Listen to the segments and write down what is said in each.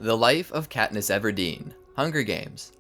The Life of Katniss Everdeen, Hunger Games.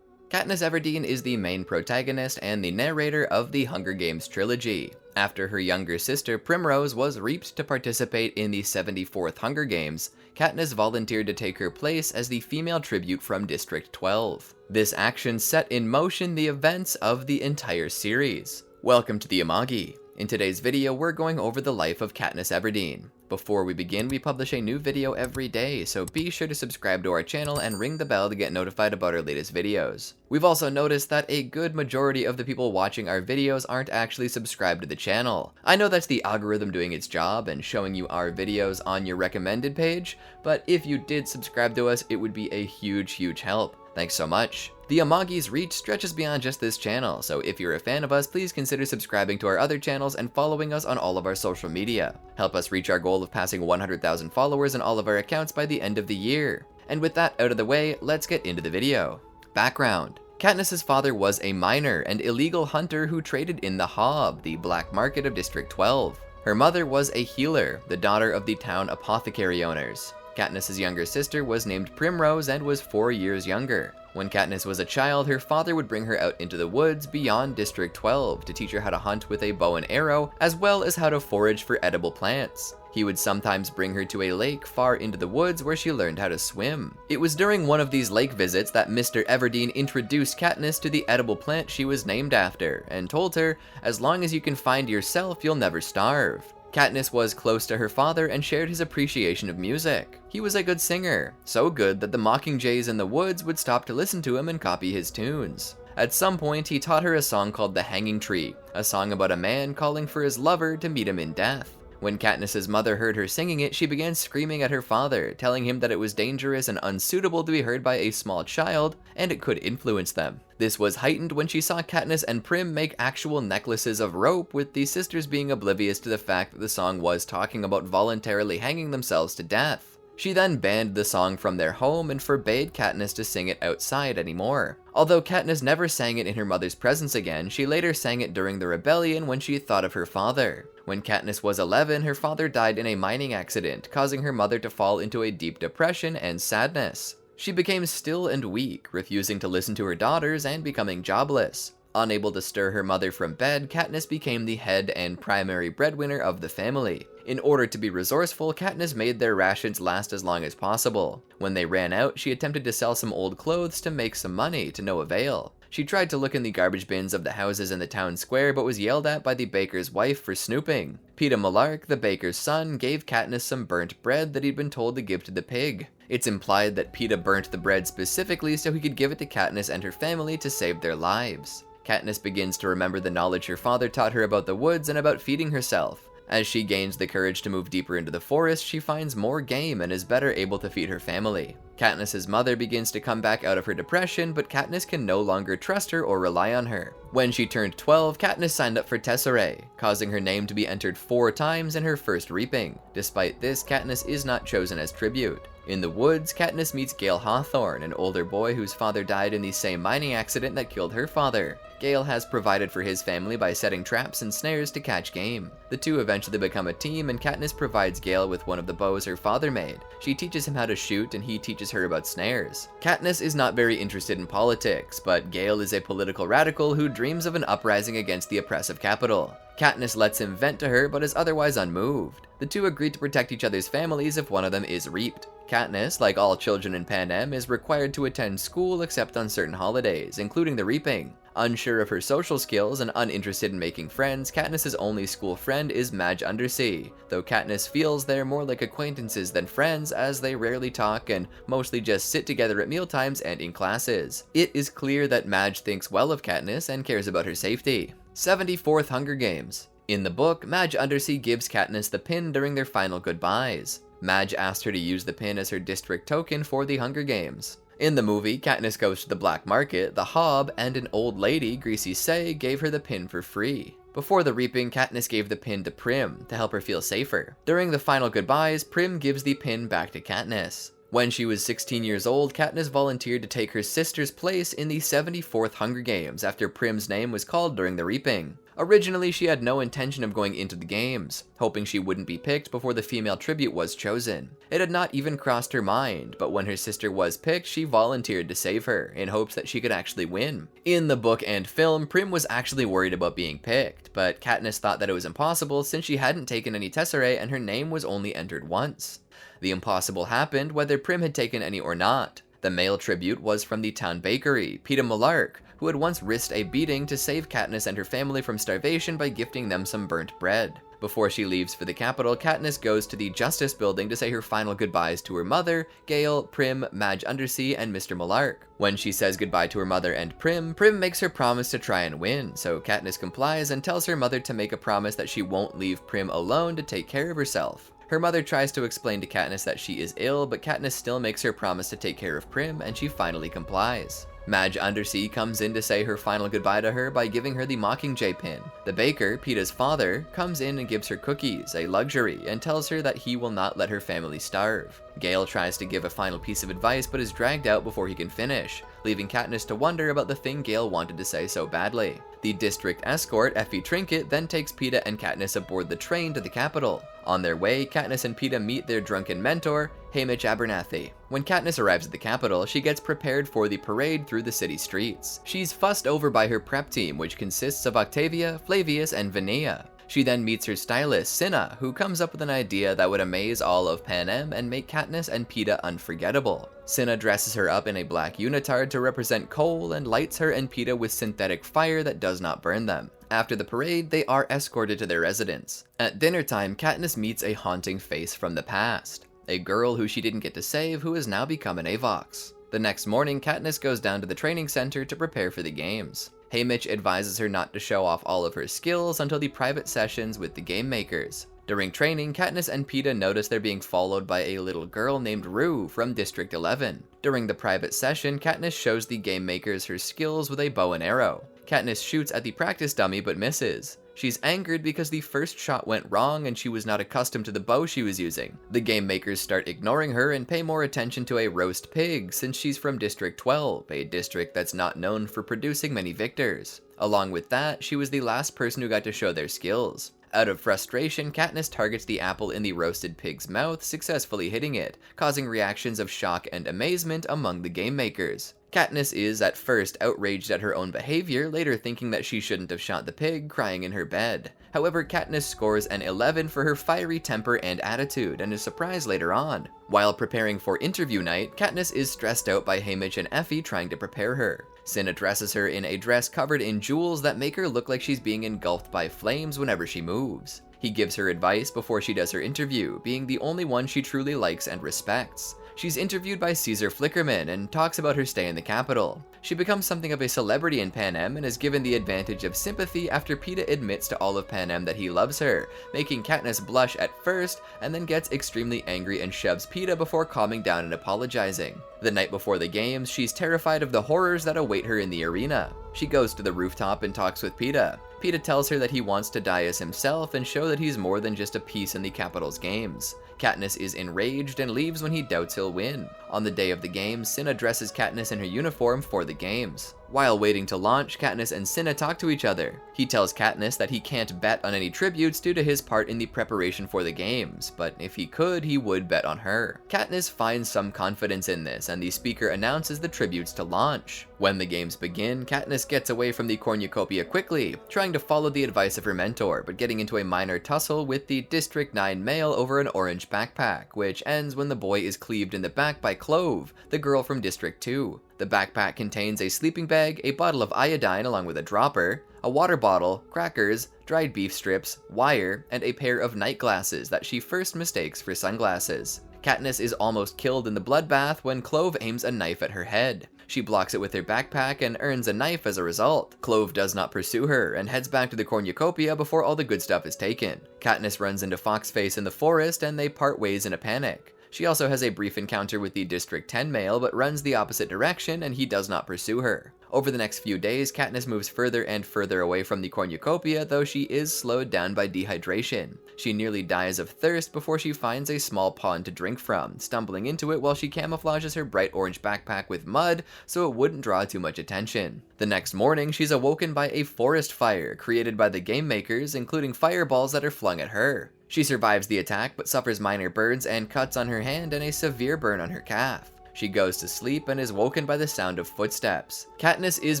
Katniss Everdeen is the main protagonist and the narrator of the Hunger Games trilogy. After her younger sister Primrose was reaped to participate in the 74th Hunger Games, Katniss volunteered to take her place as the female tribute from District 12. This action set in motion the events of the entire series. Welcome to the Amagi. In today's video, we're going over the life of Katniss Everdeen. Before we begin, we publish a new video every day, so be sure to subscribe to our channel and ring the bell to get notified about our latest videos. We've also noticed that a good majority of the people watching our videos aren't actually subscribed to the channel. I know that's the algorithm doing its job and showing you our videos on your recommended page, but if you did subscribe to us, it would be a huge help. Thanks so much. The Amagi's reach stretches beyond just this channel, so if you're a fan of us, please consider subscribing to our other channels and following us on all of our social media. Help us reach our goal of passing 100,000 followers on all of our accounts by the end of the year. And with that out of the way, let's get into the video. Background. Katniss's father was a miner and illegal hunter who traded in the Hob, the black market of District 12. Her mother was a healer, the daughter of the town apothecary owners. Katniss's younger sister was named Primrose and was 4 years younger. When Katniss was a child, her father would bring her out into the woods beyond District 12 to teach her how to hunt with a bow and arrow, as well as how to forage for edible plants. He would sometimes bring her to a lake far into the woods where she learned how to swim. It was during one of these lake visits that Mr. Everdeen introduced Katniss to the edible plant she was named after, and told her, "As long as you can find yourself, you'll never starve." Katniss was close to her father and shared his appreciation of music. He was a good singer, so good that the mockingjays in the woods would stop to listen to him and copy his tunes. At some point, he taught her a song called The Hanging Tree, a song about a man calling for his lover to meet him in death. When Katniss's mother heard her singing it, she began screaming at her father, telling him that it was dangerous and unsuitable to be heard by a small child, and it could influence them. This was heightened when she saw Katniss and Prim make actual necklaces of rope, with the sisters being oblivious to the fact that the song was talking about voluntarily hanging themselves to death. She then banned the song from their home and forbade Katniss to sing it outside anymore. Although Katniss never sang it in her mother's presence again, she later sang it during the rebellion when she thought of her father. When Katniss was 11, her father died in a mining accident, causing her mother to fall into a deep depression and sadness. She became still and weak, refusing to listen to her daughters and becoming jobless. Unable to stir her mother from bed, Katniss became the head and primary breadwinner of the family. In order to be resourceful, Katniss made their rations last as long as possible. When they ran out, she attempted to sell some old clothes to make some money, to no avail. She tried to look in the garbage bins of the houses in the town square, but was yelled at by the baker's wife for snooping. Peeta Mellark, the baker's son, gave Katniss some burnt bread that he'd been told to give to the pig. It's implied that Peeta burnt the bread specifically so he could give it to Katniss and her family to save their lives. Katniss begins to remember the knowledge her father taught her about the woods and about feeding herself. As she gains the courage to move deeper into the forest, she finds more game and is better able to feed her family. Katniss's mother begins to come back out of her depression, but Katniss can no longer trust her or rely on her. When she turned 12, Katniss signed up for Tesserae, causing her name to be entered 4 times in her first reaping. Despite this, Katniss is not chosen as tribute. In the woods, Katniss meets Gale Hawthorne, an older boy whose father died in the same mining accident that killed her father. Gale has provided for his family by setting traps and snares to catch game. The two eventually become a team, and Katniss provides Gale with one of the bows her father made. She teaches him how to shoot, and he teaches her about snares. Katniss is not very interested in politics, but Gale is a political radical who dreams of an uprising against the oppressive capital. Katniss lets him vent to her, but is otherwise unmoved. The two agree to protect each other's families if one of them is reaped. Katniss, like all children in Panem, is required to attend school except on certain holidays, including the reaping. Unsure of her social skills and uninterested in making friends, Katniss's only school friend is Madge Undersea, though Katniss feels they're more like acquaintances than friends, as they rarely talk and mostly just sit together at mealtimes and in classes. It is clear that Madge thinks well of Katniss and cares about her safety. 74th Hunger Games. In the book, Madge Undersea gives Katniss the pin during their final goodbyes. Madge asked her to use the pin as her district token for the Hunger Games. In the movie, Katniss goes to the black market, the Hob, and an old lady, Greasy Say, gave her the pin for free. Before the reaping, Katniss gave the pin to Prim to help her feel safer. During the final goodbyes, Prim gives the pin back to Katniss. When she was 16 years old, Katniss volunteered to take her sister's place in the 74th Hunger Games after Prim's name was called during the reaping. Originally, she had no intention of going into the games, hoping she wouldn't be picked before the female tribute was chosen. It had not even crossed her mind, but when her sister was picked, she volunteered to save her, in hopes that she could actually win. In the book and film, Prim was actually worried about being picked, but Katniss thought that it was impossible since she hadn't taken any tesserae and her name was only entered once. The impossible happened whether Prim had taken any or not. The male tribute was from the town bakery, Peeta Mellark, who had once risked a beating to save Katniss and her family from starvation by gifting them some burnt bread. Before she leaves for the capital, Katniss goes to the Justice Building to say her final goodbyes to her mother, Gale, Prim, Madge Undersea, and Mr. Mellark. When she says goodbye to her mother and Prim makes her promise to try and win, so Katniss complies and tells her mother to make a promise that she won't leave Prim alone to take care of herself. Her mother tries to explain to Katniss that she is ill, but Katniss still makes her promise to take care of Prim, and she finally complies. Madge Undersea comes in to say her final goodbye to her by giving her the Mockingjay pin. The baker, Peeta's father, comes in and gives her cookies, a luxury, and tells her that he will not let her family starve. Gale tries to give a final piece of advice but is dragged out before he can finish, leaving Katniss to wonder about the thing Gale wanted to say so badly. The district escort, Effie Trinket, then takes Peeta and Katniss aboard the train to the capital. On their way, Katniss and Peeta meet their drunken mentor, Haymitch Abernathy. When Katniss arrives at the capital, she gets prepared for the parade through the city streets. She's fussed over by her prep team, which consists of Octavia, Flavius, and Vinea. She then meets her stylist, Cinna, who comes up with an idea that would amaze all of Panem and make Katniss and Peeta unforgettable. Cinna dresses her up in a black unitard to represent coal and lights her and Peeta with synthetic fire that does not burn them. After the parade, they are escorted to their residence. At dinner time, Katniss meets a haunting face from the past. A girl who she didn't get to save who has now become an Avox. The next morning, Katniss goes down to the training center to prepare for the games. Haymitch advises her not to show off all of her skills until the private sessions with the game makers. During training, Katniss and Peeta notice they're being followed by a little girl named Rue from District 11. During the private session, Katniss shows the game makers her skills with a bow and arrow. Katniss shoots at the practice dummy but misses. She's angered because the first shot went wrong and she was not accustomed to the bow she was using. The game makers start ignoring her and pay more attention to a roast pig since she's from District 12, a district that's not known for producing many victors. Along with that, she was the last person who got to show their skills. Out of frustration, Katniss targets the apple in the roasted pig's mouth, successfully hitting it, causing reactions of shock and amazement among the game makers. Katniss is at first outraged at her own behavior, later thinking that she shouldn't have shot the pig, crying in her bed. However, Katniss scores an 11 for her fiery temper and attitude, and is surprised later on. While preparing for interview night, Katniss is stressed out by Haymitch and Effie trying to prepare her. Cinna dresses her in a dress covered in jewels that make her look like she's being engulfed by flames whenever she moves. He gives her advice before she does her interview, being the only one she truly likes and respects. She's interviewed by Caesar Flickerman and talks about her stay in the capital. She becomes something of a celebrity in Panem and is given the advantage of sympathy after Peeta admits to all of Panem that he loves her, making Katniss blush at first and then gets extremely angry and shoves Peeta before calming down and apologizing. The night before the games, she's terrified of the horrors that await her in the arena. She goes to the rooftop and talks with Peeta. Peeta tells her that he wants to die as himself and show that he's more than just a piece in the capital's games. Katniss is enraged and leaves when he doubts he'll win. On the day of the games, Cinna dresses Katniss in her uniform for the games. While waiting to launch, Katniss and Cinna talk to each other. He tells Katniss that he can't bet on any tributes due to his part in the preparation for the games, but if he could, he would bet on her. Katniss finds some confidence in this, and the speaker announces the tributes to launch. When the games begin, Katniss gets away from the cornucopia quickly, trying to follow the advice of her mentor, but getting into a minor tussle with the District 9 male over an orange backpack, which ends when the boy is cleaved in the back by Clove, the girl from District 2. The backpack contains a sleeping bag, a bottle of iodine along with a dropper, a water bottle, crackers, dried beef strips, wire, and a pair of night glasses that she first mistakes for sunglasses. Katniss is almost killed in the bloodbath when Clove aims a knife at her head. She blocks it with her backpack and earns a knife as a result. Clove does not pursue her and heads back to the cornucopia before all the good stuff is taken. Katniss runs into Foxface in the forest and they part ways in a panic. She also has a brief encounter with the District 10 male but runs the opposite direction and he does not pursue her. Over the next few days, Katniss moves further and further away from the cornucopia, though she is slowed down by dehydration. She nearly dies of thirst before she finds a small pond to drink from, stumbling into it while she camouflages her bright orange backpack with mud so it wouldn't draw too much attention. The next morning, she's awoken by a forest fire created by the game makers, including fireballs that are flung at her. She survives the attack but suffers minor burns and cuts on her hand and a severe burn on her calf. She goes to sleep and is woken by the sound of footsteps. Katniss is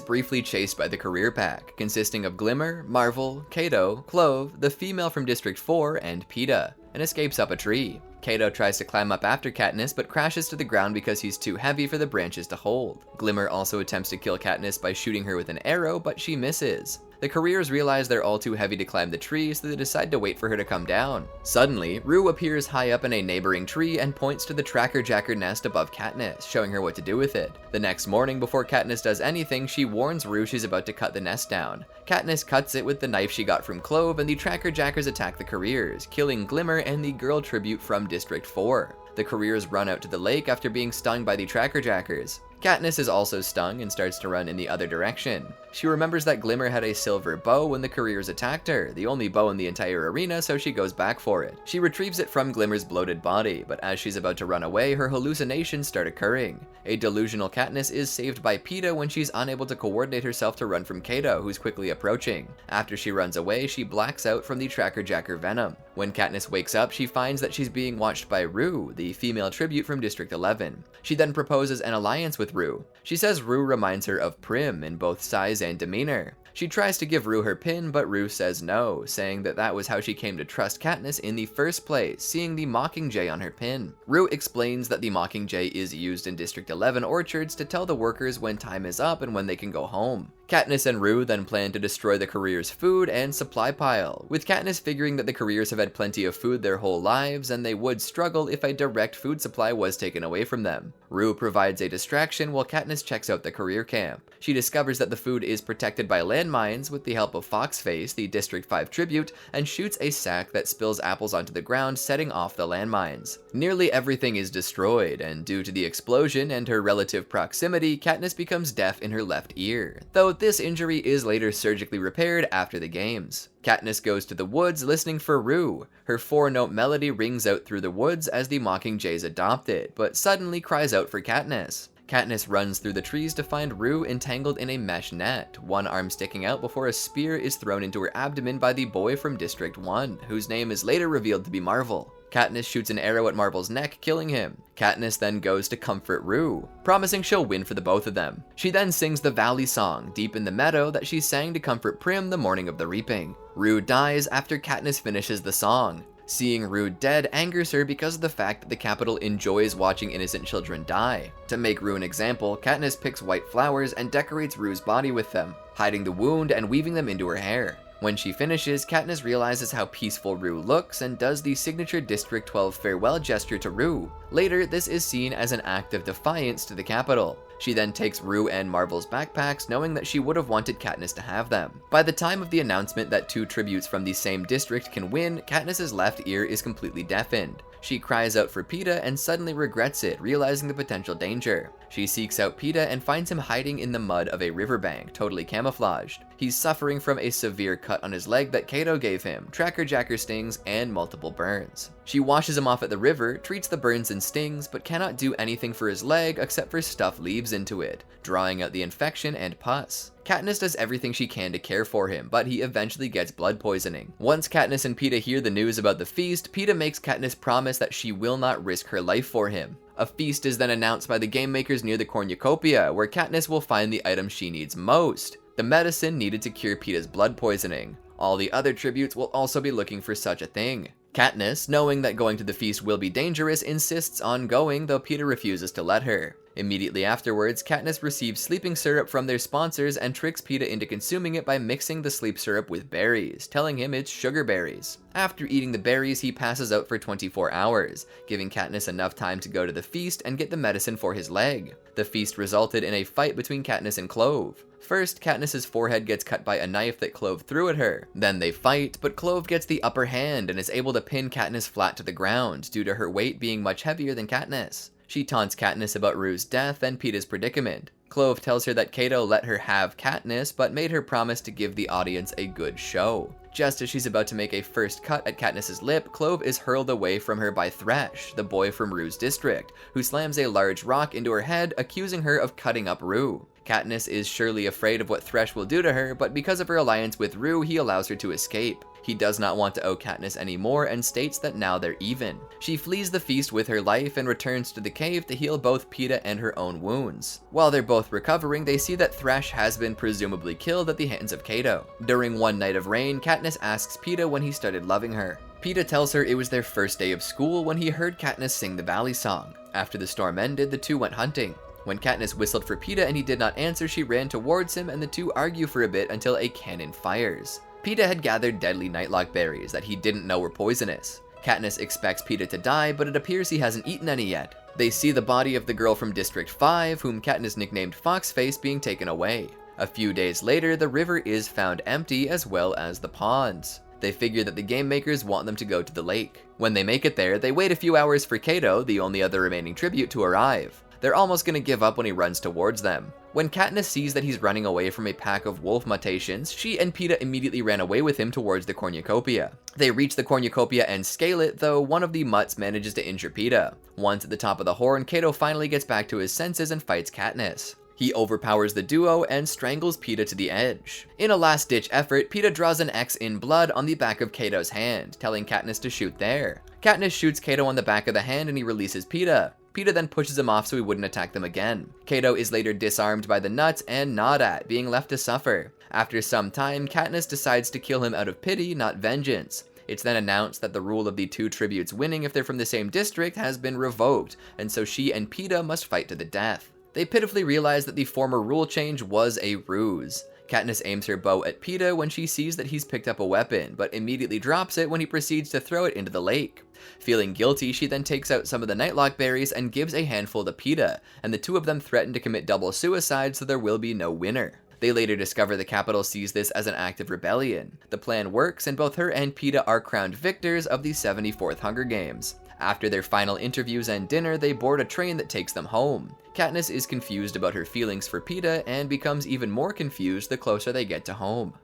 briefly chased by the career pack, consisting of Glimmer, Marvel, Cato, Clove, the female from District 4, and Peeta, and escapes up a tree. Cato tries to climb up after Katniss, but crashes to the ground because he's too heavy for the branches to hold. Glimmer also attempts to kill Katniss by shooting her with an arrow, but she misses. The careers realize they're all too heavy to climb the tree, so they decide to wait for her to come down. Suddenly, Rue appears high up in a neighboring tree and points to the tracker jacker nest above Katniss, showing her what to do with it. The next morning, before Katniss does anything, she warns Rue she's about to cut the nest down. Katniss cuts it with the knife she got from Clove, and the tracker jackers attack the careers, killing Glimmer and the girl tribute from District 4. The careers run out to the lake after being stung by the tracker jackers. Katniss is also stung and starts to run in the other direction. She remembers that Glimmer had a silver bow when the careers attacked her, the only bow in the entire arena, so she goes back for it. She retrieves it from Glimmer's bloated body, but as she's about to run away, her hallucinations start occurring. A delusional Katniss is saved by Peeta when she's unable to coordinate herself to run from Cato, who's quickly approaching. After she runs away, she blacks out from the tracker jacker venom. When Katniss wakes up, she finds that she's being watched by Rue, the female tribute from District 11. She then proposes an alliance with Rue. She says Rue reminds her of Prim in both size and demeanor. She tries to give Rue her pin, but Rue says no, saying that was how she came to trust Katniss in the first place, seeing the Mockingjay on her pin. Rue explains that the Mockingjay is used in District 11 orchards to tell the workers when time is up and when they can go home. Katniss and Rue then plan to destroy the careers' food and supply pile, with Katniss figuring that the careers have had plenty of food their whole lives and they would struggle if a direct food supply was taken away from them. Rue provides a distraction while Katniss checks out the career camp. She discovers that the food is protected by landmines with the help of Foxface, the District 5 tribute, and shoots a sack that spills apples onto the ground, setting off the landmines. Nearly everything is destroyed, and due to the explosion and her relative proximity, Katniss becomes deaf in her left ear, though this injury is later surgically repaired after the games. Katniss goes to the woods listening for Rue. Her 4-note melody rings out through the woods as the Mockingjays adopt it, but suddenly cries out for Katniss. Katniss runs through the trees to find Rue entangled in a mesh net, one arm sticking out before a spear is thrown into her abdomen by the boy from District 1, whose name is later revealed to be Marvel. Katniss shoots an arrow at Marvel's neck, killing him. Katniss then goes to comfort Rue, promising she'll win for the both of them. She then sings the Valley song, deep in the meadow, that she sang to comfort Prim the morning of the reaping. Rue dies after Katniss finishes the song. Seeing Rue dead angers her because of the fact that the capital enjoys watching innocent children die. To make Rue an example, Katniss picks white flowers and decorates Rue's body with them, hiding the wound and weaving them into her hair. When she finishes, Katniss realizes how peaceful Rue looks and does the signature District 12 farewell gesture to Rue. Later, this is seen as an act of defiance to the capital. She then takes Rue and Marvel's backpacks, knowing that she would have wanted Katniss to have them. By the time of the announcement that 2 tributes from the same district can win, Katniss's left ear is completely deafened. She cries out for Peeta and suddenly regrets it, realizing the potential danger. She seeks out Peeta and finds him hiding in the mud of a riverbank, totally camouflaged. He's suffering from a severe cut on his leg that Cato gave him, tracker jacker stings, and multiple burns. She washes him off at the river, treats the burns and stings, but cannot do anything for his leg except for stuff leaves into it, drawing out the infection and pus. Katniss does everything she can to care for him, but he eventually gets blood poisoning. Once Katniss and Peeta hear the news about the feast, Peeta makes Katniss promise that she will not risk her life for him. A feast is then announced by the game makers near the cornucopia, where Katniss will find the item she needs most, the medicine needed to cure Peeta's blood poisoning. All the other tributes will also be looking for such a thing. Katniss, knowing that going to the feast will be dangerous, insists on going, though Peeta refuses to let her. Immediately afterwards, Katniss receives sleeping syrup from their sponsors and tricks Peeta into consuming it by mixing the sleep syrup with berries, telling him it's sugar berries. After eating the berries, he passes out for 24 hours, giving Katniss enough time to go to the feast and get the medicine for his leg. The feast resulted in a fight between Katniss and Clove. First, Katniss's forehead gets cut by a knife that Clove threw at her. Then they fight, but Clove gets the upper hand and is able to pin Katniss flat to the ground due to her weight being much heavier than Katniss. She taunts Katniss about Rue's death and Peeta's predicament. Clove tells her that Cato let her have Katniss, but made her promise to give the audience a good show. Just as she's about to make a first cut at Katniss's lip, Clove is hurled away from her by Thresh, the boy from Rue's district, who slams a large rock into her head, accusing her of cutting up Rue. Katniss is surely afraid of what Thresh will do to her, but because of her alliance with Rue, he allows her to escape. He does not want to owe Katniss anymore and states that now they're even. She flees the feast with her life and returns to the cave to heal both Peeta and her own wounds. While they're both recovering, they see that Thresh has been presumably killed at the hands of Cato. During one night of rain, Katniss asks Peeta when he started loving her. Peeta tells her it was their first day of school when he heard Katniss sing the Valley Song. After the storm ended, the two went hunting. When Katniss whistled for Peeta and he did not answer, she ran towards him and the two argue for a bit until a cannon fires. Peeta had gathered deadly nightlock berries that he didn't know were poisonous. Katniss expects Peeta to die, but it appears he hasn't eaten any yet. They see the body of the girl from District 5, whom Katniss nicknamed Foxface, being taken away. A few days later, the river is found empty, as well as the ponds. They figure that the game makers want them to go to the lake. When they make it there, they wait a few hours for Cato, the only other remaining tribute, to arrive. They're almost gonna give up when he runs towards them. When Katniss sees that he's running away from a pack of wolf mutations, she and Peeta immediately ran away with him towards the cornucopia. They reach the cornucopia and scale it, though one of the mutts manages to injure Peeta. Once at the top of the horn, Cato finally gets back to his senses and fights Katniss. He overpowers the duo and strangles Peeta to the edge. In a last-ditch effort, Peeta draws an X in blood on the back of Cato's hand, telling Katniss to shoot there. Katniss shoots Cato on the back of the hand and he releases Peeta. Peeta then pushes him off so he wouldn't attack them again. Cato is later disarmed by the nuts and gnawed at, being left to suffer. After some time, Katniss decides to kill him out of pity, not vengeance. It's then announced that the rule of the two tributes winning if they're from the same district has been revoked, and so she and Peeta must fight to the death. They pitifully realize that the former rule change was a ruse. Katniss aims her bow at Peeta when she sees that he's picked up a weapon, but immediately drops it when he proceeds to throw it into the lake. Feeling guilty, she then takes out some of the nightlock berries and gives a handful to Peeta, and the two of them threaten to commit double suicide so there will be no winner. They later discover the Capitol sees this as an act of rebellion. The plan works, and both her and Peeta are crowned victors of the 74th Hunger Games. After their final interviews and dinner, they board a train that takes them home. Katniss is confused about her feelings for Peeta and becomes even more confused the closer they get to home.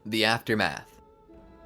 The aftermath.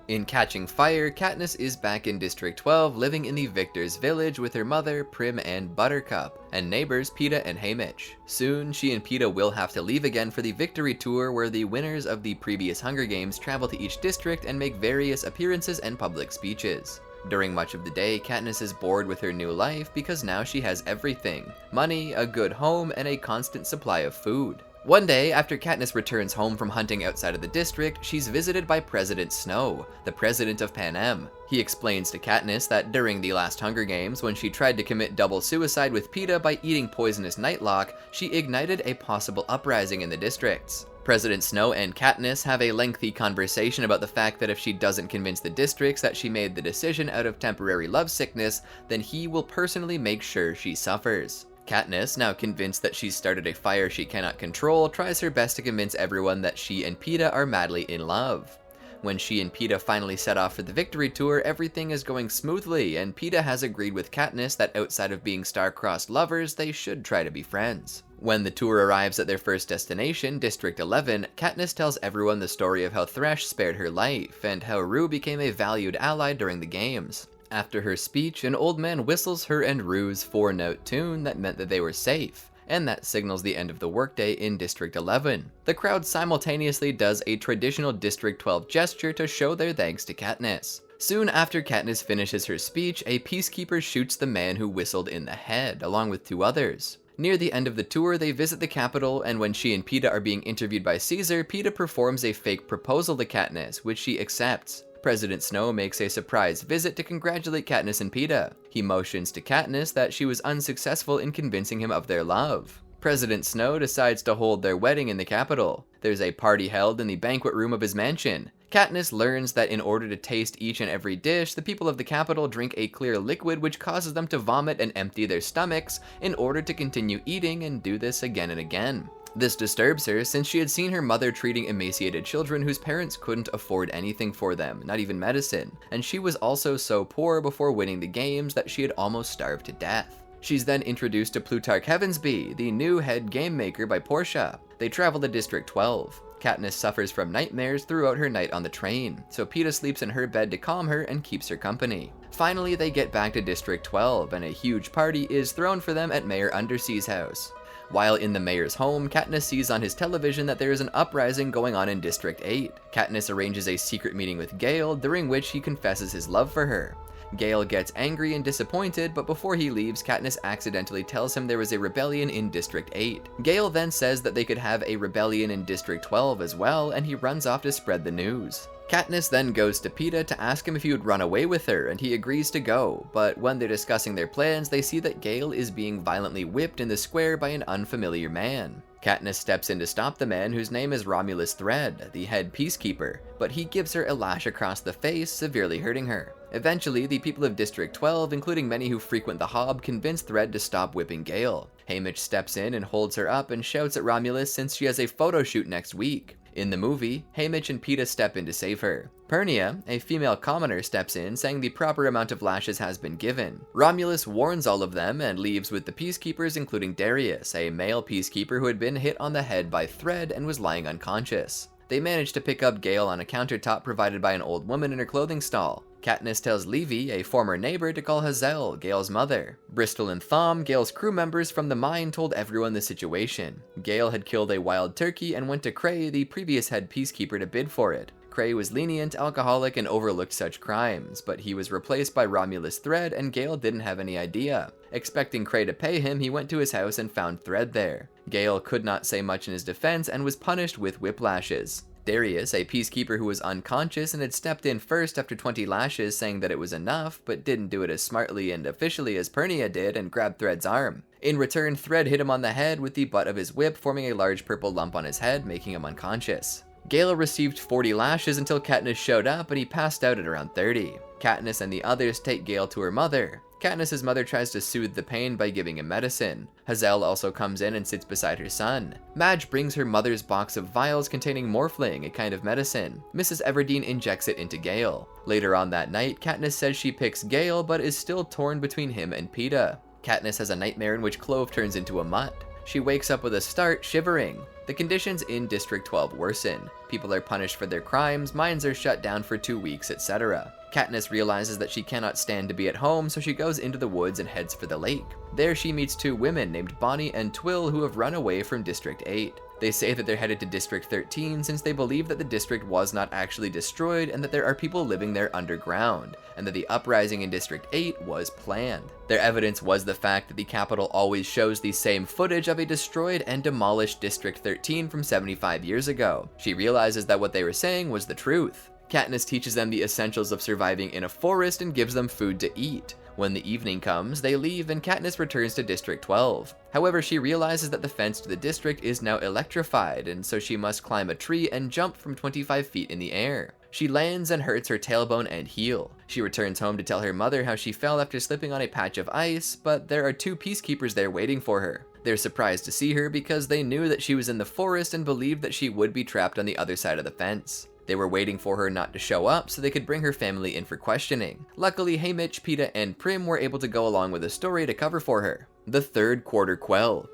In Catching Fire, Katniss is back in District 12 living in the Victor's village with her mother, Prim and Buttercup, and neighbors Peeta and Haymitch. Soon, she and Peeta will have to leave again for the Victory Tour, where the winners of the previous Hunger Games travel to each district and make various appearances and public speeches. During much of the day, Katniss is bored with her new life because now she has everything: money, a good home, and a constant supply of food. One day, after Katniss returns home from hunting outside of the district, she's visited by President Snow, the president of Panem. He explains to Katniss that during the last Hunger Games, when she tried to commit double suicide with Peeta by eating poisonous nightlock, she ignited a possible uprising in the districts. President Snow and Katniss have a lengthy conversation about the fact that if she doesn't convince the districts that she made the decision out of temporary lovesickness, then he will personally make sure she suffers. Katniss, now convinced that she's started a fire she cannot control, tries her best to convince everyone that she and Peeta are madly in love. When she and Peeta finally set off for the Victory Tour, everything is going smoothly, and Peeta has agreed with Katniss that outside of being star-crossed lovers, they should try to be friends. When the tour arrives at their first destination, District 11, Katniss tells everyone the story of how Thresh spared her life, and how Rue became a valued ally during the games. After her speech, an old man whistles her and Rue's 4-note tune that meant that they were safe, and that signals the end of the workday in District 11. The crowd simultaneously does a traditional District 12 gesture to show their thanks to Katniss. Soon after Katniss finishes her speech, a peacekeeper shoots the man who whistled in the head, along with 2 others. Near the end of the tour, they visit the Capitol, and when she and Peeta are being interviewed by Caesar, Peeta performs a fake proposal to Katniss, which she accepts. President Snow makes a surprise visit to congratulate Katniss and Peeta. He motions to Katniss that she was unsuccessful in convincing him of their love. President Snow decides to hold their wedding in the Capitol. There's a party held in the banquet room of his mansion. Katniss learns that in order to taste each and every dish, the people of the Capitol drink a clear liquid which causes them to vomit and empty their stomachs in order to continue eating, and do this again and again. This disturbs her, since she had seen her mother treating emaciated children whose parents couldn't afford anything for them, not even medicine, and she was also so poor before winning the games that she had almost starved to death. She's then introduced to Plutarch Heavensby, the new head game maker by Portia. They travel to District 12. Katniss suffers from nightmares throughout her night on the train, so Peeta sleeps in her bed to calm her and keeps her company. Finally, they get back to District 12, and a huge party is thrown for them at Mayor Undersea's house. While in the mayor's home, Katniss sees on his television that there is an uprising going on in District 8. Katniss arranges a secret meeting with Gale, during which he confesses his love for her. Gale gets angry and disappointed, but before he leaves, Katniss accidentally tells him there was a rebellion in District 8. Gale then says that they could have a rebellion in District 12 as well, and he runs off to spread the news. Katniss then goes to Peeta to ask him if he would run away with her, and he agrees to go, but when they're discussing their plans, they see that Gale is being violently whipped in the square by an unfamiliar man. Katniss steps in to stop the man, whose name is Romulus Thread, the head peacekeeper, but he gives her a lash across the face, severely hurting her. Eventually, the people of District 12, including many who frequent the Hob, convince Thread to stop whipping Gale. Haymitch steps in and holds her up and shouts at Romulus since she has a photo shoot next week. In the movie, Haymitch and Peeta step in to save her. Pernia, a female commoner, steps in, saying the proper amount of lashes has been given. Romulus warns all of them and leaves with the peacekeepers, including Darius, a male peacekeeper who had been hit on the head by Thread and was lying unconscious. They manage to pick up Gale on a countertop provided by an old woman in her clothing stall. Katniss tells Levy, a former neighbor, to call Hazel, Gale's mother. Bristol and Thom, Gale's crew members from the mine, told everyone the situation. Gale had killed a wild turkey and went to Cray, the previous head peacekeeper, to bid for it. Cray was lenient, alcoholic, and overlooked such crimes, but he was replaced by Romulus Thread, and Gale didn't have any idea. Expecting Cray to pay him, he went to his house and found Thread there. Gale could not say much in his defense and was punished with whiplashes. Darius, a peacekeeper who was unconscious and had stepped in first after 20 lashes, saying that it was enough, but didn't do it as smartly and officially as Pernia did, and grabbed Thread's arm. In return, Thread hit him on the head with the butt of his whip, forming a large purple lump on his head, making him unconscious. Gale received 40 lashes until Katniss showed up, and he passed out at around 30. Katniss and the others take Gale to her mother. Katniss's mother tries to soothe the pain by giving him medicine. Hazel also comes in and sits beside her son. Madge brings her mother's box of vials containing morphling, a kind of medicine. Mrs. Everdeen injects it into Gale. Later on that night, Katniss says she picks Gale, but is still torn between him and Peeta. Katniss has a nightmare in which Clove turns into a mutt. She wakes up with a start, shivering. The conditions in District 12 worsen. People are punished for their crimes, mines are shut down for 2 weeks, etc. Katniss realizes that she cannot stand to be at home, so she goes into the woods and heads for the lake. There she meets 2 women named Bonnie and Twill who have run away from District 8. They say that they're headed to District 13 since they believe that the district was not actually destroyed and that there are people living there underground, and that the uprising in District 8 was planned. Their evidence was the fact that the Capitol always shows the same footage of a destroyed and demolished District 13 from 75 years ago. She realizes that what they were saying was the truth. Katniss teaches them the essentials of surviving in a forest and gives them food to eat. When the evening comes, they leave and Katniss returns to District 12. However, she realizes that the fence to the district is now electrified, and so she must climb a tree and jump from 25 feet in the air. She lands and hurts her tailbone and heel. She returns home to tell her mother how she fell after slipping on a patch of ice, but there are 2 peacekeepers there waiting for her. They're surprised to see her because they knew that she was in the forest and believed that she would be trapped on the other side of the fence. They were waiting for her not to show up so they could bring her family in for questioning. Luckily, Haymitch, Peeta, and Prim were able to go along with a story to cover for her. The third quarter Quell.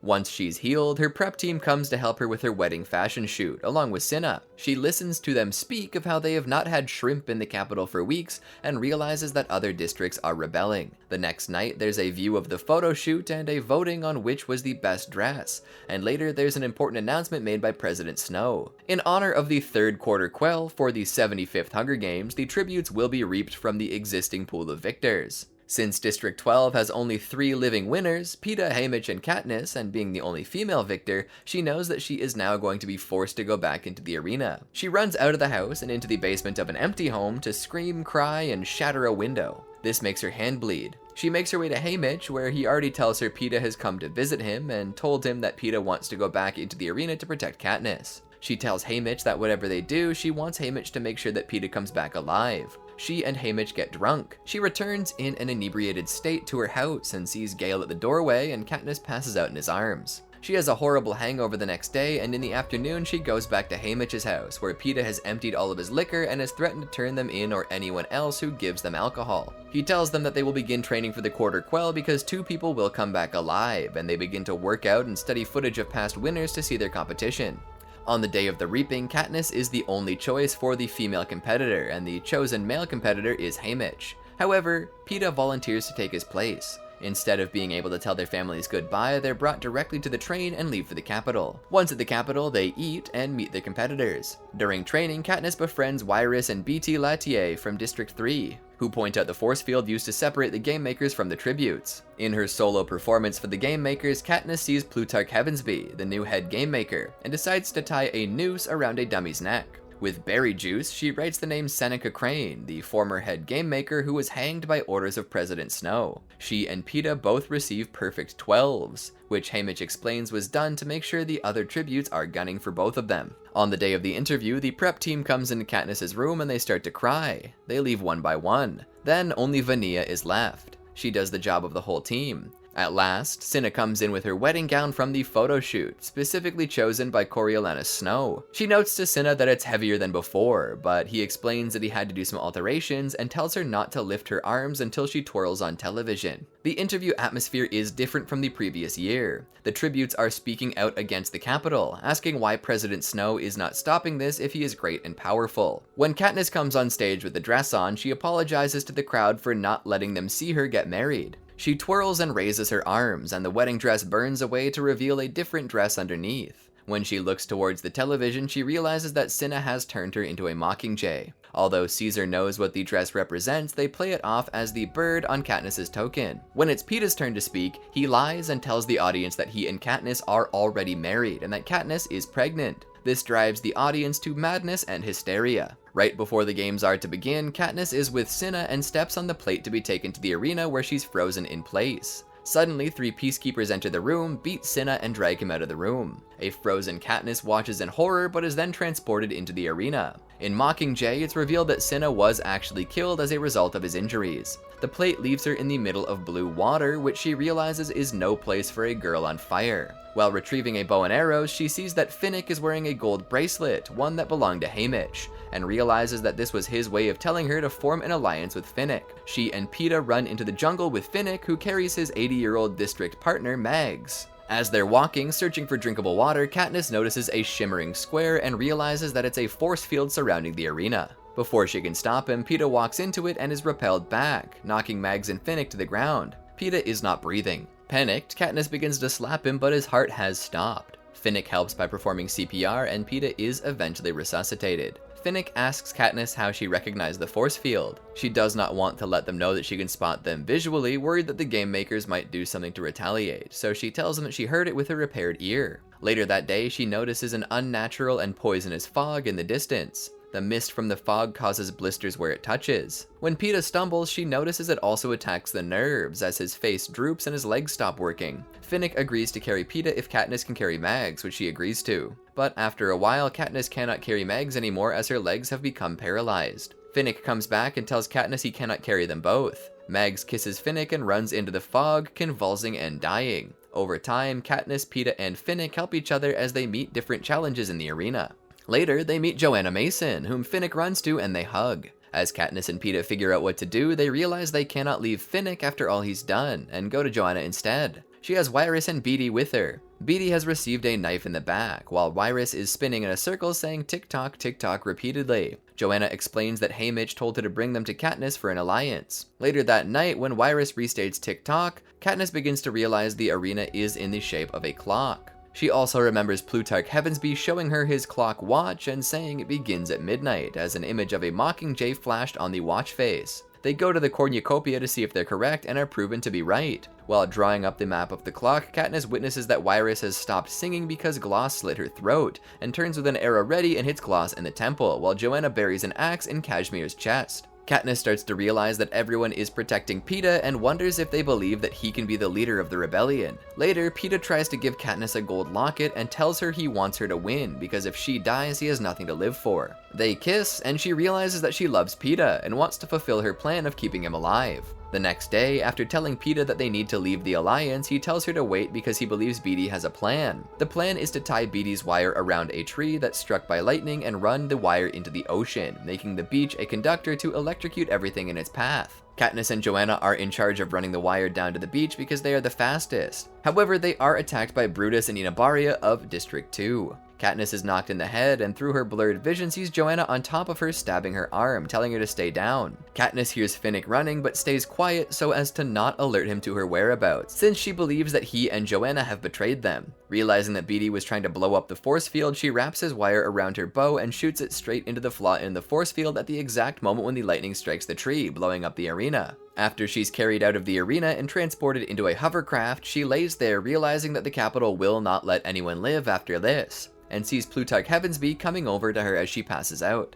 Once she's healed, her prep team comes to help her with her wedding fashion shoot, along with Cinna. She listens to them speak of how they have not had shrimp in the capital for weeks, and realizes that other districts are rebelling. The next night, there's a view of the photo shoot and a voting on which was the best dress, and later there's an important announcement made by President Snow. In honor of the third quarter Quell for the 75th Hunger Games, the tributes will be reaped from the existing pool of victors. Since District 12 has only 3 living winners, Peeta, Haymitch, and Katniss, and being the only female victor, she knows that she is now going to be forced to go back into the arena. She runs out of the house and into the basement of an empty home to scream, cry, and shatter a window. This makes her hand bleed. She makes her way to Haymitch, where he already tells her Peeta has come to visit him and told him that Peeta wants to go back into the arena to protect Katniss. She tells Haymitch that whatever they do, she wants Haymitch to make sure that Peeta comes back alive. She and Haymitch get drunk. She returns in an inebriated state to her house and sees Gale at the doorway, and Katniss passes out in his arms. She has a horrible hangover the next day, and in the afternoon she goes back to Haymitch's house, where Peeta has emptied all of his liquor and has threatened to turn them in or anyone else who gives them alcohol. He tells them that they will begin training for the quarter Quell because 2 people will come back alive, and they begin to work out and study footage of past winners to see their competition. On the day of the reaping, Katniss is the only choice for the female competitor, and the chosen male competitor is Haymitch. However, Peeta volunteers to take his place. Instead of being able to tell their families goodbye, they're brought directly to the train and leave for the capital. Once at the capital, they eat and meet their competitors. During training, Katniss befriends Wyrus and BT Latier from District 3, who point out the force field used to separate the game makers from the tributes. In her solo performance for the game makers, Katniss sees Plutarch Heavensbee, the new head game maker, and decides to tie a noose around a dummy's neck. With berry juice, she writes the name Seneca Crane, the former head game maker who was hanged by orders of President Snow. She and Peeta both receive perfect 12s, which Haymitch explains was done to make sure the other tributes are gunning for both of them. On the day of the interview, the prep team comes into Katniss's room and they start to cry. They leave one by one. Then only Vania is left. She does the job of the whole team. At last, Cinna comes in with her wedding gown from the photo shoot, specifically chosen by Coriolanus Snow. She notes to Cinna that it's heavier than before, but he explains that he had to do some alterations and tells her not to lift her arms until she twirls on television. The interview atmosphere is different from the previous year. The tributes are speaking out against the Capitol, asking why President Snow is not stopping this if he is great and powerful. When Katniss comes on stage with the dress on, she apologizes to the crowd for not letting them see her get married. She twirls and raises her arms, and the wedding dress burns away to reveal a different dress underneath. When she looks towards the television, she realizes that Cinna has turned her into a mockingjay. Although Caesar knows what the dress represents, they play it off as the bird on Katniss's token. When it's Peeta's turn to speak, he lies and tells the audience that he and Katniss are already married and that Katniss is pregnant. This drives the audience to madness and hysteria. Right before the games are to begin, Katniss is with Cinna and steps on the plate to be taken to the arena where she's frozen in place. Suddenly, 3 peacekeepers enter the room, beat Cinna, and drag him out of the room. A frozen Katniss watches in horror but is then transported into the arena. In Mockingjay, it's revealed that Cinna was actually killed as a result of his injuries. The plate leaves her in the middle of blue water, which she realizes is no place for a girl on fire. While retrieving a bow and arrows, she sees that Finnick is wearing a gold bracelet, one that belonged to Haymitch, and realizes that this was his way of telling her to form an alliance with Finnick. She and Peeta run into the jungle with Finnick, who carries his 80-year-old district partner, Mags. As they're walking, searching for drinkable water, Katniss notices a shimmering square and realizes that it's a force field surrounding the arena. Before she can stop him, Peeta walks into it and is repelled back, knocking Mags and Finnick to the ground. Peeta is not breathing. Panicked, Katniss begins to slap him, but his heart has stopped. Finnick helps by performing CPR, and Peeta is eventually resuscitated. Finnick asks Katniss how she recognized the force field. She does not want to let them know that she can spot them visually, worried that the game makers might do something to retaliate, so she tells them that she heard it with a repaired ear. Later that day, she notices an unnatural and poisonous fog in the distance. The mist from the fog causes blisters where it touches. When Peeta stumbles, she notices it also attacks the nerves, as his face droops and his legs stop working. Finnick agrees to carry Peeta if Katniss can carry Mags, which she agrees to. But after a while, Katniss cannot carry Mags anymore as her legs have become paralyzed. Finnick comes back and tells Katniss he cannot carry them both. Mags kisses Finnick and runs into the fog, convulsing and dying. Over time, Katniss, Peeta, and Finnick help each other as they meet different challenges in the arena. Later, they meet Joanna Mason, whom Finnick runs to, and they hug. As Katniss and Peeta figure out what to do, they realize they cannot leave Finnick after all he's done, and go to Joanna instead. She has Wyrus and Beetee with her. Beetee has received a knife in the back, while Wyrus is spinning in a circle saying tick-tock, tick-tock repeatedly. Joanna explains that Haymitch told her to bring them to Katniss for an alliance. Later that night, when Wyrus restates tick-tock, Katniss begins to realize the arena is in the shape of a clock. She also remembers Plutarch Heavensbee showing her his clock watch and saying it begins at midnight, as an image of a mockingjay flashed on the watch face. They go to the cornucopia to see if they're correct and are proven to be right. While drawing up the map of the clock, Katniss witnesses that Wyrus has stopped singing because Gloss slit her throat, and turns with an arrow ready and hits Gloss in the temple, while Joanna buries an axe in Cashmere's chest. Katniss starts to realize that everyone is protecting Peeta and wonders if they believe that he can be the leader of the rebellion. Later, Peeta tries to give Katniss a gold locket and tells her he wants her to win because if she dies, he has nothing to live for. They kiss, and she realizes that she loves Peeta and wants to fulfill her plan of keeping him alive. The next day, after telling Peeta that they need to leave the Alliance, he tells her to wait because he believes Beetee has a plan. The plan is to tie Beetee's wire around a tree that's struck by lightning and run the wire into the ocean, making the beach a conductor to electrocute everything in its path. Katniss and Joanna are in charge of running the wire down to the beach because they are the fastest. However, they are attacked by Brutus and Inabaria of District 2. Katniss is knocked in the head, and through her blurred vision sees Joanna on top of her stabbing her arm, telling her to stay down. Katniss hears Finnick running but stays quiet so as to not alert him to her whereabouts, since she believes that he and Joanna have betrayed them. Realizing that Beetee was trying to blow up the force field, she wraps his wire around her bow and shoots it straight into the flaw in the force field at the exact moment when the lightning strikes the tree, blowing up the arena. After she's carried out of the arena and transported into a hovercraft, she lays there realizing that the Capitol will not let anyone live after this, and sees Plutarch Heavensbee coming over to her as she passes out.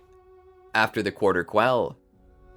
After the quarter Quell,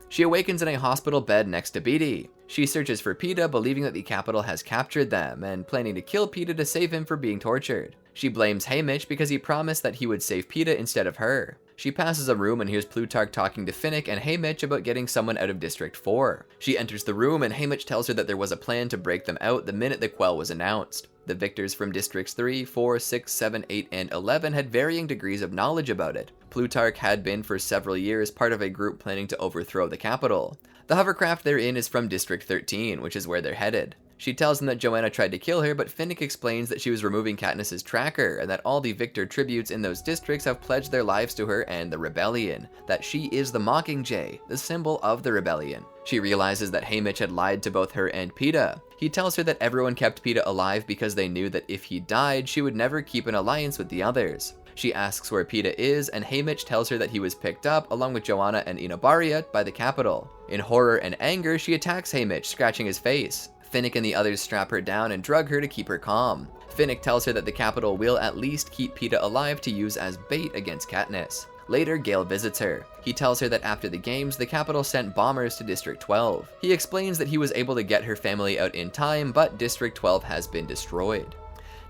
she awakens in a hospital bed next to Beetee. She searches for Peeta, believing that the Capitol has captured them, and planning to kill Peeta to save him from being tortured. She blames Haymitch because he promised that he would save Peeta instead of her. She passes a room and hears Plutarch talking to Finnick and Haymitch about getting someone out of District 4. She enters the room and Haymitch tells her that there was a plan to break them out the minute the Quell was announced. The victors from Districts 3, 4, 6, 7, 8, and 11 had varying degrees of knowledge about it. Plutarch had been for several years part of a group planning to overthrow the Capitol. The hovercraft they're in is from District 13, which is where they're headed. She tells him that Joanna tried to kill her, but Finnick explains that she was removing Katniss's tracker, and that all the victor tributes in those districts have pledged their lives to her and the rebellion, that she is the Mockingjay, the symbol of the rebellion. She realizes that Haymitch had lied to both her and Peeta. He tells her that everyone kept Peeta alive because they knew that if he died, she would never keep an alliance with the others. She asks where Peeta is, and Haymitch tells her that he was picked up, along with Joanna and Inabaria, by the Capitol. In horror and anger, she attacks Haymitch, scratching his face. Finnick and the others strap her down and drug her to keep her calm. Finnick tells her that the Capitol will at least keep Peeta alive to use as bait against Katniss. Later, Gale visits her. He tells her that after the games, the Capitol sent bombers to District 12. He explains that he was able to get her family out in time, but District 12 has been destroyed.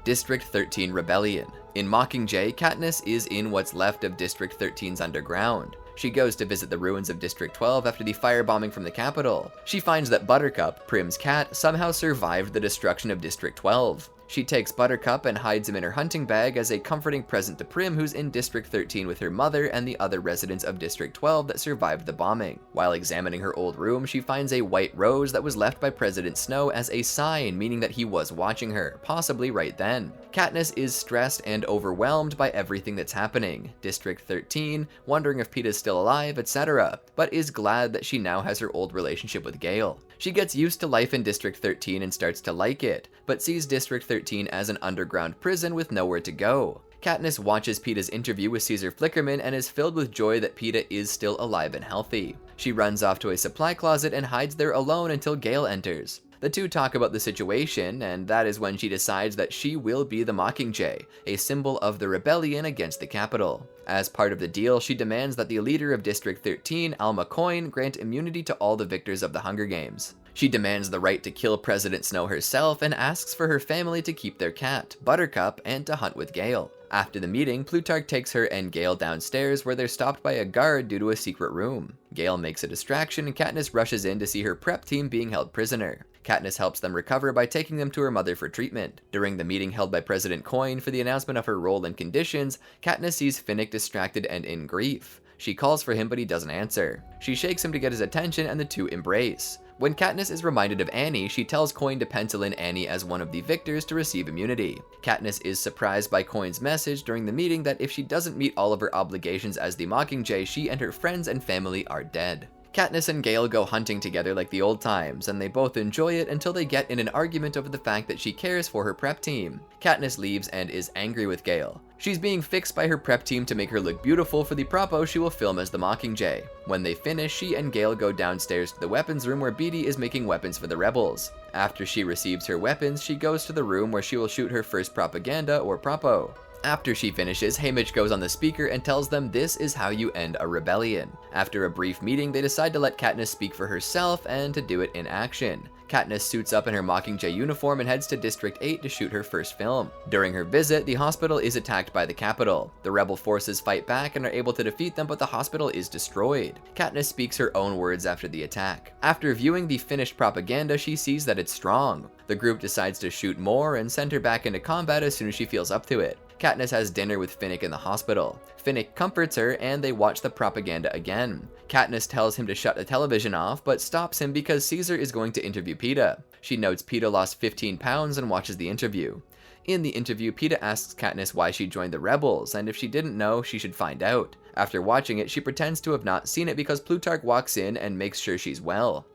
District 13 Rebellion. In Mockingjay, Katniss is in what's left of District 13's underground. She goes to visit the ruins of District 12 after the firebombing from the Capitol. She finds that Buttercup, Prim's cat, somehow survived the destruction of District 12. She takes Buttercup and hides him in her hunting bag as a comforting present to Prim, who's in District 13 with her mother and the other residents of District 12 that survived the bombing. While examining her old room, she finds a white rose that was left by President Snow as a sign, meaning that he was watching her, possibly right then. Katniss is stressed and overwhelmed by everything that's happening. District 13, wondering if Peeta's still alive, etc., but is glad that she now has her old relationship with Gale. She gets used to life in District 13 and starts to like it, but sees District 13 as an underground prison with nowhere to go. Katniss watches Peeta's interview with Caesar Flickerman and is filled with joy that Peeta is still alive and healthy. She runs off to a supply closet and hides there alone until Gale enters. The two talk about the situation, and that is when she decides that she will be the Mockingjay, a symbol of the rebellion against the Capitol. As part of the deal, she demands that the leader of District 13, Alma Coin, grant immunity to all the victors of the Hunger Games. She demands the right to kill President Snow herself and asks for her family to keep their cat, Buttercup, and to hunt with Gale. After the meeting, Plutarch takes her and Gale downstairs where they're stopped by a guard due to a secret room. Gale makes a distraction and Katniss rushes in to see her prep team being held prisoner. Katniss helps them recover by taking them to her mother for treatment. During the meeting held by President Coin for the announcement of her role and conditions, Katniss sees Finnick distracted and in grief. She calls for him but he doesn't answer. She shakes him to get his attention and the two embrace. When Katniss is reminded of Annie, she tells Coin to pencil in Annie as one of the victors to receive immunity. Katniss is surprised by Coin's message during the meeting that if she doesn't meet all of her obligations as the Mockingjay, she and her friends and family are dead. Katniss and Gale go hunting together like the old times, and they both enjoy it until they get in an argument over the fact that she cares for her prep team. Katniss leaves and is angry with Gale. She's being fixed by her prep team to make her look beautiful for the propo she will film as the Mockingjay. When they finish, she and Gale go downstairs to the weapons room where Beetee is making weapons for the rebels. After she receives her weapons, she goes to the room where she will shoot her first propaganda or propo. After she finishes, Haymitch goes on the speaker and tells them this is how you end a rebellion. After a brief meeting, they decide to let Katniss speak for herself and to do it in action. Katniss suits up in her Mockingjay uniform and heads to District 8 to shoot her first film. During her visit, the hospital is attacked by the Capitol. The rebel forces fight back and are able to defeat them, but the hospital is destroyed. Katniss speaks her own words after the attack. After viewing the finished propaganda, she sees that it's strong. The group decides to shoot more and send her back into combat as soon as she feels up to it. Katniss has dinner with Finnick in the hospital. Finnick comforts her and they watch the propaganda again. Katniss tells him to shut the television off, but stops him because Caesar is going to interview Peeta. She notes Peeta lost 15 pounds and watches the interview. In the interview, Peeta asks Katniss why she joined the rebels, and if she didn't know, she should find out. After watching it, she pretends to have not seen it because Plutarch walks in and makes sure she's well.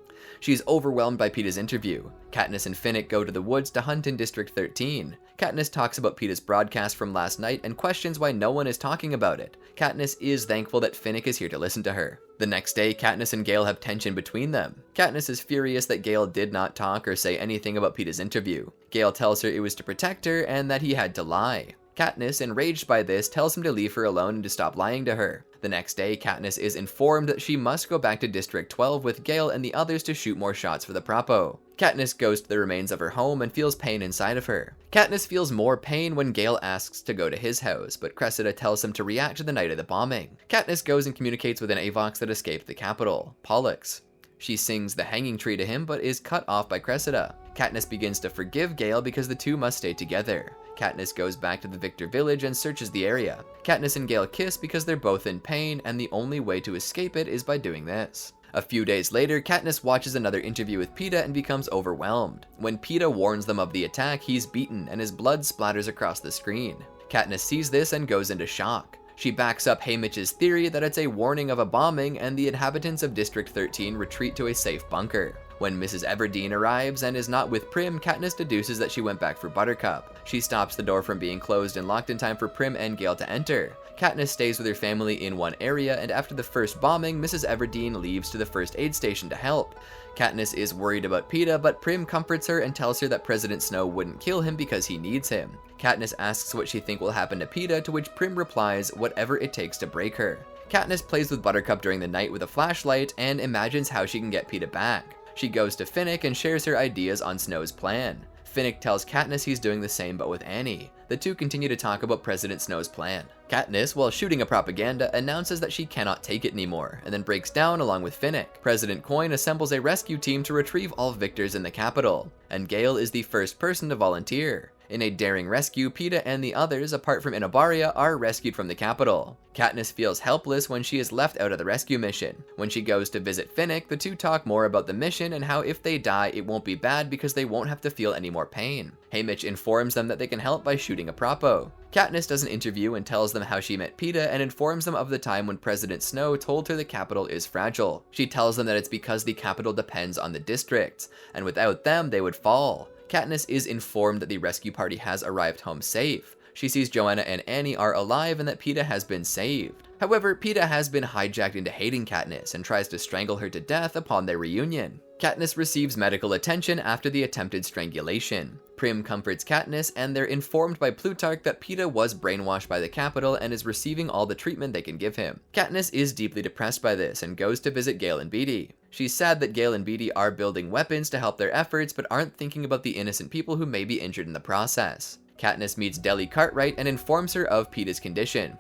She's overwhelmed by Peeta's interview. Katniss and Finnick go to the woods to hunt in District 13. Katniss talks about Peeta's broadcast from last night and questions why no one is talking about it. Katniss is thankful that Finnick is here to listen to her. The next day, Katniss and Gale have tension between them. Katniss is furious that Gale did not talk or say anything about Peeta's interview. Gale tells her it was to protect her and that he had to lie. Katniss, enraged by this, tells him to leave her alone and to stop lying to her. The next day, Katniss is informed that she must go back to District 12 with Gale and the others to shoot more shots for the Propo. Katniss goes to the remains of her home and feels pain inside of her. Katniss feels more pain when Gale asks to go to his house, but Cressida tells him to react to the night of the bombing. Katniss goes and communicates with an Avox that escaped the Capitol, Pollux. She sings the hanging tree to him, but is cut off by Cressida. Katniss begins to forgive Gale because the two must stay together. Katniss goes back to the Victor village and searches the area. Katniss and Gale kiss because they're both in pain, and the only way to escape it is by doing this. A few days later, Katniss watches another interview with Peeta and becomes overwhelmed. When Peeta warns them of the attack, he's beaten and his blood splatters across the screen. Katniss sees this and goes into shock. She backs up Haymitch's theory that it's a warning of a bombing and the inhabitants of District 13 retreat to a safe bunker. When Mrs. Everdeen arrives and is not with Prim, Katniss deduces that she went back for Buttercup. She stops the door from being closed and locked in time for Prim and Gale to enter. Katniss stays with her family in one area, and after the first bombing, Mrs. Everdeen leaves to the first aid station to help. Katniss is worried about Peeta, but Prim comforts her and tells her that President Snow wouldn't kill him because he needs him. Katniss asks what she thinks will happen to Peeta, to which Prim replies, whatever it takes to break her. Katniss plays with Buttercup during the night with a flashlight and imagines how she can get Peeta back. She goes to Finnick and shares her ideas on Snow's plan. Finnick tells Katniss he's doing the same but with Annie. The two continue to talk about President Snow's plan. Katniss, while shooting a propaganda, announces that she cannot take it anymore, and then breaks down along with Finnick. President Coin assembles a rescue team to retrieve all victors in the Capitol, and Gale is the first person to volunteer. In a daring rescue, Peeta and the others, apart from Inabaria, are rescued from the Capitol. Katniss feels helpless when she is left out of the rescue mission. When she goes to visit Finnick, the two talk more about the mission and how if they die, it won't be bad because they won't have to feel any more pain. Haymitch informs them that they can help by shooting a Propo. Katniss does an interview and tells them how she met Peeta and informs them of the time when President Snow told her the Capitol is fragile. She tells them that it's because the Capitol depends on the districts, and without them, they would fall. Katniss is informed that the rescue party has arrived home safe. She sees Joanna and Annie are alive and that Peeta has been saved. However, Peeta has been hijacked into hating Katniss and tries to strangle her to death upon their reunion. Katniss receives medical attention after the attempted strangulation. Prim comforts Katniss and they're informed by Plutarch that Peeta was brainwashed by the Capitol and is receiving all the treatment they can give him. Katniss is deeply depressed by this and goes to visit Gale and Beetee. She's sad that Gale and Beetee are building weapons to help their efforts but aren't thinking about the innocent people who may be injured in the process. Katniss meets Deli Cartwright and informs her of Peeta's condition.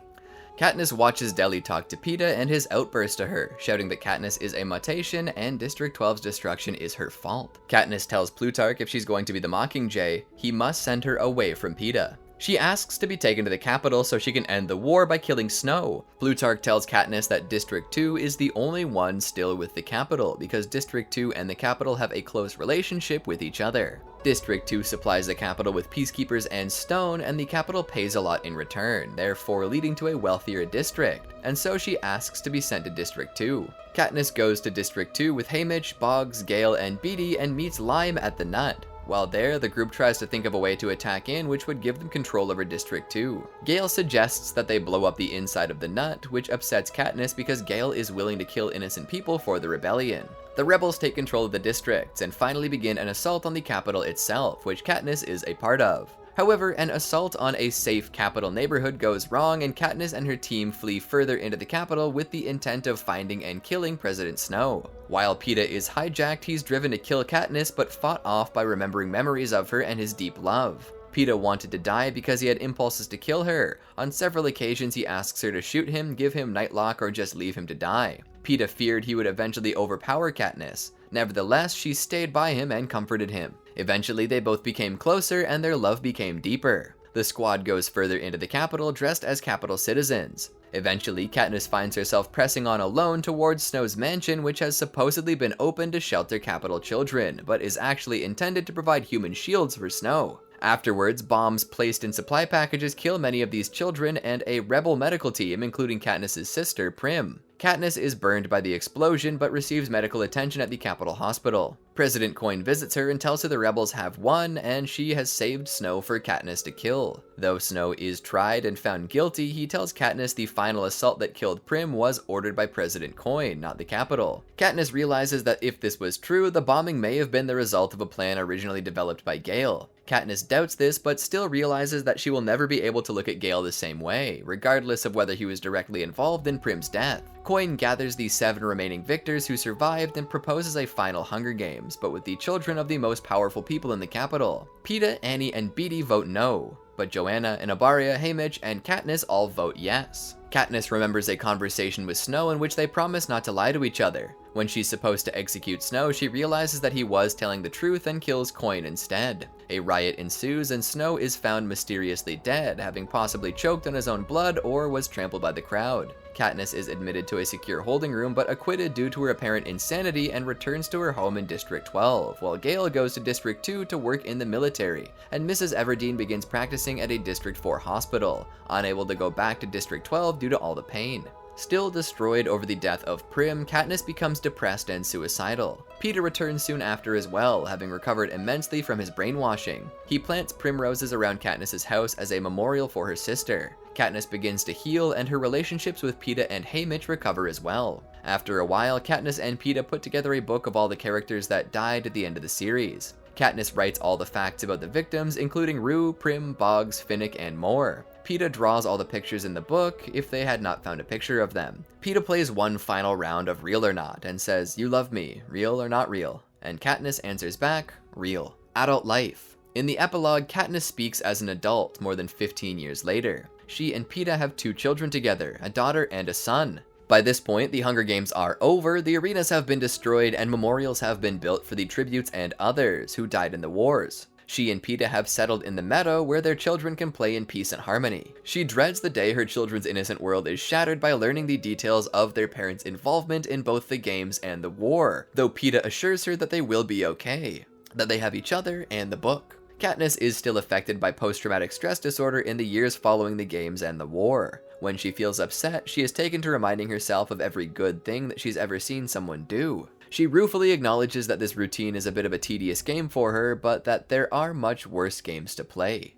Katniss watches Deli talk to Peeta and his outburst to her, shouting that Katniss is a mutation and District 12's destruction is her fault. Katniss tells Plutarch if she's going to be the Mockingjay, he must send her away from Peeta. She asks to be taken to the Capitol so she can end the war by killing Snow. Plutarch tells Katniss that District 2 is the only one still with the Capitol because District 2 and the Capitol have a close relationship with each other. District 2 supplies the Capitol with peacekeepers and stone, and the Capitol pays a lot in return, therefore leading to a wealthier district, and so she asks to be sent to District 2. Katniss goes to District 2 with Haymitch, Boggs, Gale, and Beetee and meets Lime at the Nut. While there, the group tries to think of a way to attack in which would give them control over District 2. Gale suggests that they blow up the inside of the Nut, which upsets Katniss because Gale is willing to kill innocent people for the rebellion. The rebels take control of the districts and finally begin an assault on the Capitol itself, which Katniss is a part of. However, an assault on a safe capital neighborhood goes wrong, and Katniss and her team flee further into the capital with the intent of finding and killing President Snow. While Peeta is hijacked, he's driven to kill Katniss, but fought off by remembering memories of her and his deep love. Peeta wanted to die because he had impulses to kill her. On several occasions, he asks her to shoot him, give him Nightlock, or just leave him to die. Peeta feared he would eventually overpower Katniss. Nevertheless, she stayed by him and comforted him. Eventually, they both became closer, and their love became deeper. The squad goes further into the capital, dressed as capital citizens. Eventually, Katniss finds herself pressing on alone towards Snow's mansion, which has supposedly been opened to shelter capital children, but is actually intended to provide human shields for Snow. Afterwards, bombs placed in supply packages kill many of these children and a rebel medical team, including Katniss's sister, Prim. Katniss is burned by the explosion, but receives medical attention at the Capitol Hospital. President Coin visits her and tells her the rebels have won, and she has saved Snow for Katniss to kill. Though Snow is tried and found guilty, he tells Katniss the final assault that killed Prim was ordered by President Coin, not the Capitol. Katniss realizes that if this was true, the bombing may have been the result of a plan originally developed by Gale. Katniss doubts this, but still realizes that she will never be able to look at Gale the same way, regardless of whether he was directly involved in Prim's death. Coin gathers the 7 remaining victors who survived and proposes a final Hunger Games, but with the children of the most powerful people in the capital. Peeta, Annie, and Beetee vote no, but Joanna, Anabaria, Haymitch, and Katniss all vote yes. Katniss remembers a conversation with Snow in which they promise not to lie to each other. When she's supposed to execute Snow, she realizes that he was telling the truth and kills Coin instead. A riot ensues, and Snow is found mysteriously dead, having possibly choked on his own blood or was trampled by the crowd. Katniss is admitted to a secure holding room but acquitted due to her apparent insanity and returns to her home in District 12, while Gale goes to District 2 to work in the military, and Mrs. Everdeen begins practicing at a District 4 hospital, unable to go back to District 12 due to all the pain. Still destroyed over the death of Prim, Katniss becomes depressed and suicidal. Peeta returns soon after as well, having recovered immensely from his brainwashing. He plants primroses around Katniss's house as a memorial for her sister. Katniss begins to heal, and her relationships with Peeta and Haymitch recover as well. After a while, Katniss and Peeta put together a book of all the characters that died at the end of the series. Katniss writes all the facts about the victims, including Rue, Prim, Boggs, Finnick, and more. Peeta draws all the pictures in the book, if they had not found a picture of them. Peeta plays one final round of Real or Not, and says, "You love me, real or not real?" And Katniss answers back, "Real." Adult life. In the epilogue, Katniss speaks as an adult more than 15 years later. She and Peeta have 2 children together, a daughter and a son. By this point, the Hunger Games are over, the arenas have been destroyed, and memorials have been built for the tributes and others who died in the wars. She and Peeta have settled in the meadow where their children can play in peace and harmony. She dreads the day her children's innocent world is shattered by learning the details of their parents' involvement in both the games and the war, though Peeta assures her that they will be okay, that they have each other and the book. Katniss is still affected by post-traumatic stress disorder in the years following the games and the war. When she feels upset, she is taken to reminding herself of every good thing that she's ever seen someone do. She ruefully acknowledges that this routine is a bit of a tedious game for her, but that there are much worse games to play.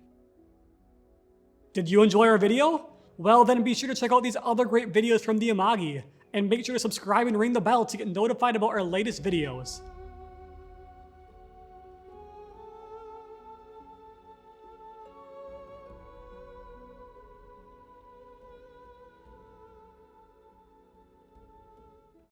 Did you enjoy our video? Well, then be sure to check out these other great videos from the Amagi, and make sure to subscribe and ring the bell to get notified about our latest videos.